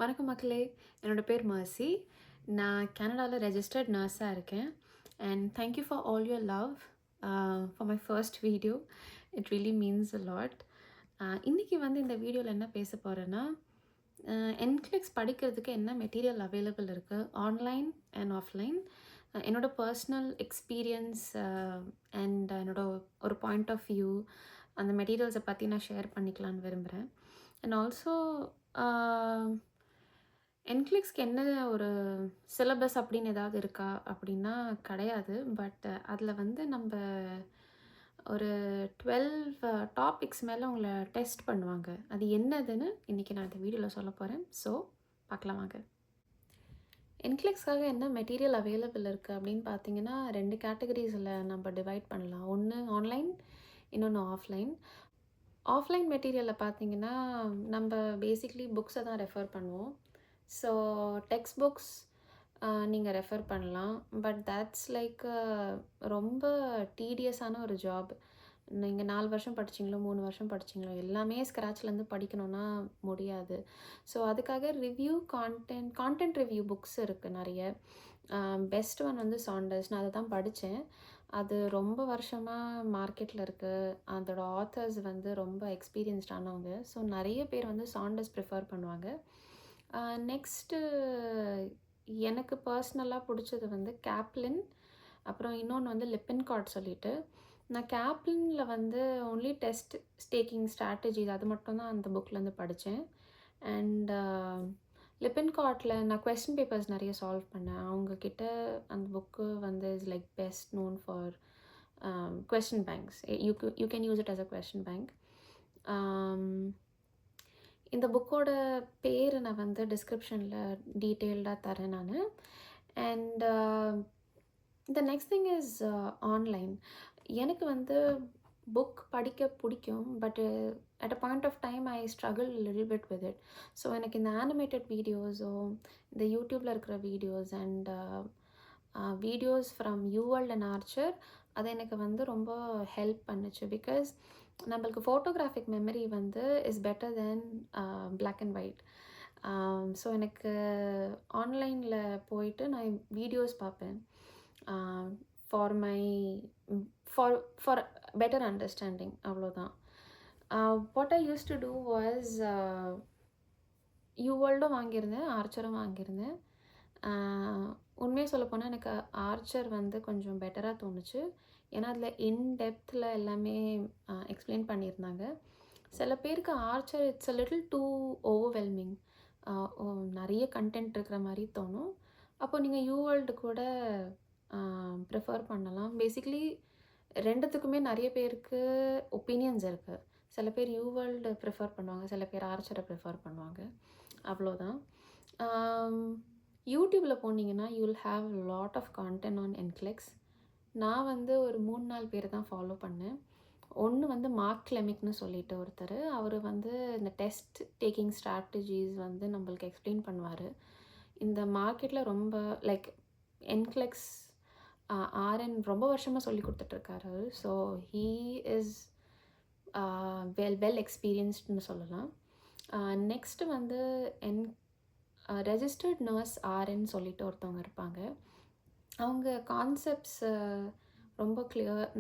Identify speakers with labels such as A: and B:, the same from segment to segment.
A: வணக்கம் மக்களே. என்னோட பேர் மர்சி. நான் கனடாவில் ரெஜிஸ்டர்ட் நர்ஸாக இருக்கேன். And thank you for all your love for my first video. It really means a lot. இன்றைக்கி வந்து இந்த வீடியோவில் என்ன பேச போகிறேன்னா, என்க்ளிக்ஸ் படிக்கிறதுக்கு என்ன மெட்டீரியல் அவைலபிள் இருக்குது ஆன்லைன் அண்ட் ஆஃப்லைன், என்னோட பர்சனல் எக்ஸ்பீரியன்ஸ் அண்ட் என்னோட ஒரு பாயிண்ட் ஆஃப் வியூ, அந்த மெட்டீரியல்ஸை பற்றி நான் ஷேர் பண்ணிக்கலான்னு விரும்புகிறேன். அண்ட் ஆல்சோ என்க்ளிக்ஸ்க்கு என்ன ஒரு சிலபஸ் அப்படின்னு ஏதாவது இருக்கா அப்படின்னா கிடையாது. பட் அதில் வந்து நம்ம ஒரு 12 டாபிக்ஸ் மேலே உங்களை டெஸ்ட் பண்ணுவாங்க. அது என்னதுன்னு இன்றைக்கி நான் இந்த வீடியோவில் சொல்ல போகிறேன். ஸோ பார்க்கலாம் வாங்க. என்க்ளிக்ஸ்க்காக என்ன மெட்டீரியல் அவைலபிள் இருக்குது அப்படின்னு பார்த்தீங்கன்னா 2 கேட்டகரிஸில் நம்ம டிவைட் பண்ணலாம். ஒன்று ஆன்லைன், இன்னொன்று ஆஃப்லைன். ஆஃப்லைன் மெட்டீரியலில் பார்த்தீங்கன்னா நம்ம பேசிக்லி புக்ஸை தான் ரெஃபர் பண்ணுவோம். ஸோ டெக்ஸ்ட் புக்ஸ் நீங்கள் ரெஃபர் பண்ணலாம். பட் தேட்ஸ் லைக் ரொம்ப டீடியஸான ஒரு ஜாப். நீங்கள் 4 வருஷம் படிச்சிங்களோ 3 வருஷம் படிச்சிங்களோ எல்லாமே ஸ்க்ராட்ச்லேருந்து படிக்கணும்னா முடியாது. ஸோ அதுக்காக கான்டென்ட் ரிவ்யூ புக்ஸ் இருக்குது நிறைய. பெஸ்ட் ஒன் வந்து சாண்டர்ஸ். நான் அதை தான் படித்தேன். அது ரொம்ப வருஷமாக மார்க்கெட்டில் இருக்குது. அதோட ஆத்தர்ஸ் வந்து ரொம்ப எக்ஸ்பீரியன்ஸ்டானவங்க. ஸோ நிறைய பேர் வந்து சாண்டர்ஸ் ப்ரிஃபர் பண்ணுவாங்க. நெக்ஸ்ட்டு எனக்கு பர்சனலாக பிடிச்சது வந்து கேப்லின், அப்புறம் இன்னொன்று வந்து லிப்பின்கார்ட் சொல்லிட்டு. நான் கேப்லினில் வந்து ஒன்லி டெஸ்ட் டேக்கிங் ஸ்ட்ராட்டஜிஸ் அது மட்டும்தான் அந்த புக்லேருந்து படித்தேன். அண்ட் லிப்பின்கார்ட்டில் நான் கொஸ்டின் பேப்பர்ஸ் நிறைய சால்வ் பண்ணேன். அவங்கக்கிட்ட அந்த புக்கு வந்து is like best known for question banks. You can use it as a question bank. இந்த புக்கோட பேர் நான் வந்து டிஸ்கிரிப்ஷனில் டீட்டெயில்டாக தரேன் நான். And the next thing is online. எனக்கு வந்து புக் படிக்க பிடிக்கும். But at a point of time I struggle little bit with it. So எனக்கு இந்த ஆனிமேட்டட் வீடியோஸோ, இந்த யூடியூப்பில் இருக்கிற videos and videos from UWorld and Archer அது எனக்கு வந்து ரொம்ப ஹெல்ப் பண்ணுச்சு. பிகாஸ் நம்மளுக்கு ஃபோட்டோகிராஃபிக் மெமரி வந்து is better then black and white. So எனக்கு ஆன்லைனில் போயிட்டு நான் வீடியோஸ் பார்ப்பேன் for my for better understanding. அவ்வளோதான். What I use to do was யூவேர்ல்டும் வாங்கியிருந்தேன், ஆர்ச்சரும் வாங்கியிருந்தேன். உண்மையாக சொல்லப்போனால் எனக்கு ஆர்ச்சர் வந்து கொஞ்சம் பெட்டராக தோணுச்சு. ஏன்னா அதில் இன்டெப்த்தில் எல்லாமே எக்ஸ்பிளைன் பண்ணியிருந்தாங்க. சில பேருக்கு Archer it's a little too overwhelming. நிறைய கண்டென்ட் இருக்கிற மாதிரி தோணும். அப்போ நீங்கள் யூவேர்ல்டு கூட ப்ரிஃபர் பண்ணலாம். பேசிக்லி ரெண்டுத்துக்குமே நிறைய பேருக்கு ஒப்பீனியன்ஸ் இருக்குது. சில பேர் யூவேர்ல்டு ப்ரிஃபர் பண்ணுவாங்க, சில பேர் ஆர்ச்சரை ப்ரிஃபர் பண்ணுவாங்க. அவ்வளோதான். யூடியூப்பில் போனீங்கன்னா you will have lot of content on NCLEX. நான் வந்து ஒரு 3-4 பேரை தான் ஃபாலோ பண்ணேன். ஒன்று வந்து மார்க் கிளெமிக்னு சொல்லிட்டு ஒருத்தர். அவர் வந்து இந்த டெஸ்ட் டேக்கிங் ஸ்ட்ராட்டஜிஸ் வந்து நம்மளுக்கு எக்ஸ்பிளைன் பண்ணுவார். இந்த மார்க்கெட்டில் ரொம்ப லைக் என்க்ளிக்ஸ் ஆர்என் ரொம்ப வருஷமாக சொல்லி கொடுத்துட்ருக்காரு. ஸோ ஹீ இஸ் வெல் எக்ஸ்பீரியன்ஸ்டுன்னு சொல்லலாம். நெக்ஸ்ட்டு வந்து ரெஜிஸ்டர்ட் நர்ஸ் ஆர்என் சொல்லிட்டு ஒருத்தவங்க இருப்பாங்க. அவங்க கான்செப்ட்ஸ் ரொம்ப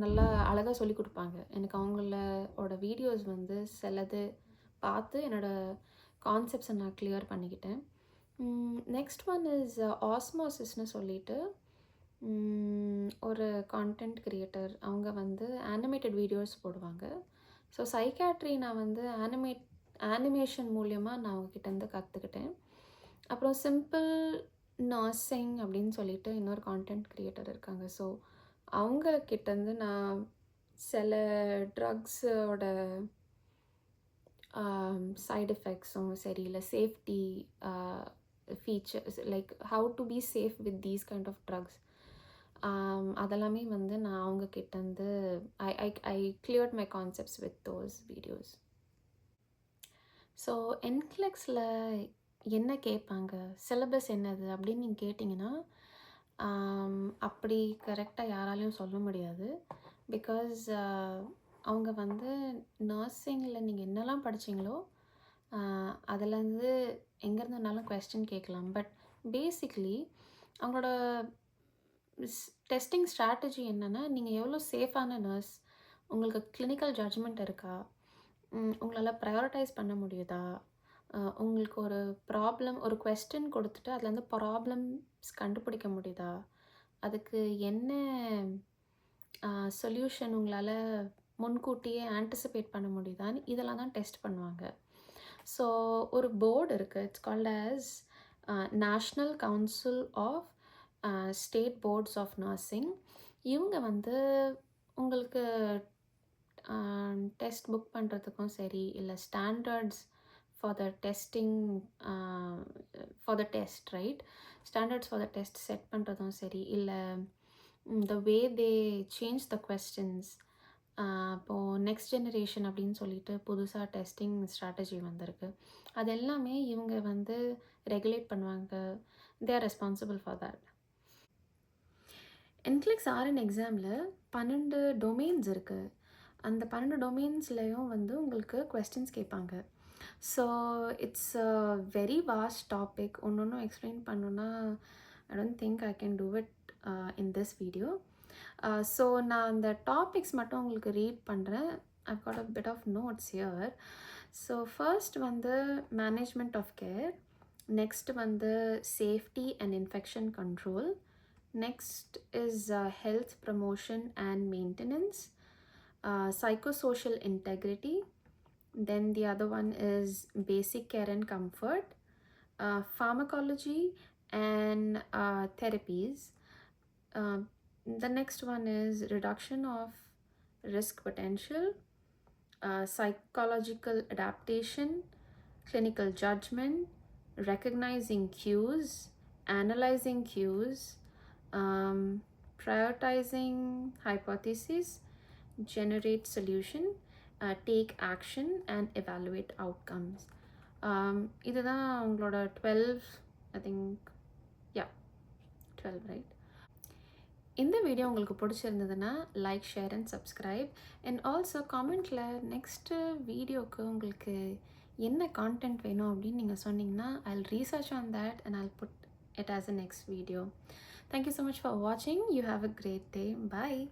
A: நல்லா அழகாக சொல்லி கொடுப்பாங்க. எனக்கு அவங்களோட வீடியோஸ் வந்து சிலது பார்த்து என்னோடய கான்செப்ட்ஸை நான் கிளியர் பண்ணிக்கிட்டேன். நெக்ஸ்ட் ஒன் இஸ் ஆஸ்மோசிஸ்னு சொல்லிட்டு ஒரு கான்டென்ட் கிரியேட்டர். அவங்க வந்து ஆனிமேட்டட் வீடியோஸ் போடுவாங்க. ஸோ சைக்காட்ரி நான் வந்து ஆனிமேஷன் மூலியமாக நான் அவங்கக்கிட்டேருந்து கற்றுக்கிட்டேன். அப்புறம் சிம்பிள் நர்சிங் அப்படின்னு சொல்லிட்டு இன்னொரு கான்டென்ட் கிரியேட்டர் இருக்காங்க. ஸோ அவங்கக்கிட்டேருந்து நான் சில ட்ரக்ஸோட சைட் எஃபெக்ட்ஸும் சரி, இல்லை safety features like how to be safe with these kind of drugs, அதெல்லாமே வந்து நான் அவங்கக்கிட்டேருந்து I cleared my concepts with those videos. So என்க்ளிக்ஸில் என்ன கேட்பாங்க, சிலபஸ் என்னது அப்படின்னு நீங்கள் கேட்டிங்கன்னா அப்படி கரெக்டாக யாராலையும் சொல்ல முடியாது. பிகாஸ் அவங்க வந்து நர்சிங்கில் நீங்கள் என்னெல்லாம் படிச்சிங்களோ அதுலேருந்து எங்கேருந்து வேணாலும் கொஸ்டின் கேட்கலாம். பட் பேசிக்கலி அவங்களோட டெஸ்டிங் ஸ்ட்ராட்டஜி என்னென்னா, நீங்கள் எவ்வளோ சேஃபான நர்ஸ், உங்களுக்கு கிளினிக்கல் ஜட்ஜ்மெண்ட் இருக்கா, உங்களால் ப்ரையாரிட்டைஸ் பண்ண முடியுதா, உங்களுக்கு ஒரு ப்ராப்ளம் ஒரு கொஸ்டின் கொடுத்துட்டு அதுலேருந்து ப்ராப்ளம்ஸ் கண்டுபிடிக்க முடியுதா, அதுக்கு என்ன சொல்யூஷன் உங்களால் முன்கூட்டியே ஆன்டிசிபேட் பண்ண முடியுதான்னு இதெல்லாம் தான் டெஸ்ட் பண்ணுவாங்க. ஸோ ஒரு போர்டு இருக்குது. It's called as National Council of State Boards of Nursing. இவங்க வந்து உங்களுக்கு டெஸ்ட் புக் பண்ணுறதுக்கும் சரி, இல்லை standards for the testing for the test right, standards for the test set பண்ணுறதும் சரி, இல்லை the way they change the questions. இப்போது நெக்ஸ்ட் ஜெனரேஷன் அப்படின்னு சொல்லிட்டு புதுசாக டெஸ்டிங் ஸ்ட்ராட்டஜி வந்திருக்கு. அது எல்லாமே இவங்க வந்து ரெகுலேட் பண்ணுவாங்க. They are responsible for that. NCLEX RN எக்ஸாமில் 12 டொமைன்ஸ் இருக்குது. அந்த 12 டொமைன்ஸ்லேயும் வந்து உங்களுக்கு கொஸ்டின்ஸ் கேட்பாங்க. So it's a very vast topic. ஒன்று எக்ஸ்பிளைன் பண்ணணுன்னா I don't think I can do it in this video. So நான் அந்த டாபிக்ஸ் மட்டும் உங்களுக்கு ரீட் பண்ணுறேன். I've got a bit of notes here. So first வந்து மேனேஜ்மெண்ட் ஆஃப் கேர், நெக்ஸ்ட் வந்து safety and infection control, next is health promotion and maintenance, psychosocial integrity, then the other one is basic care and comfort, pharmacology and therapies. The next one is reduction of risk potential, psychological adaptation, clinical judgment, recognizing cues, analyzing cues, prioritizing hypotheses, generate solution, take action and evaluate outcomes. இதுதான் உங்களோட 12, I think, yeah, 12, right? இந்த video உங்களுக்கு பிடிச்சிருந்ததுன்னா like, share and subscribe. And also காமெண்ட்டில் next வீடியோவுக்கு உங்களுக்கு என்ன content வேணும் அப்படின்னு நீங்கள் சொன்னீங்கன்னா I'll research on that and I'll put it as a next video. Thank you so much for watching. You have a great day. Bye.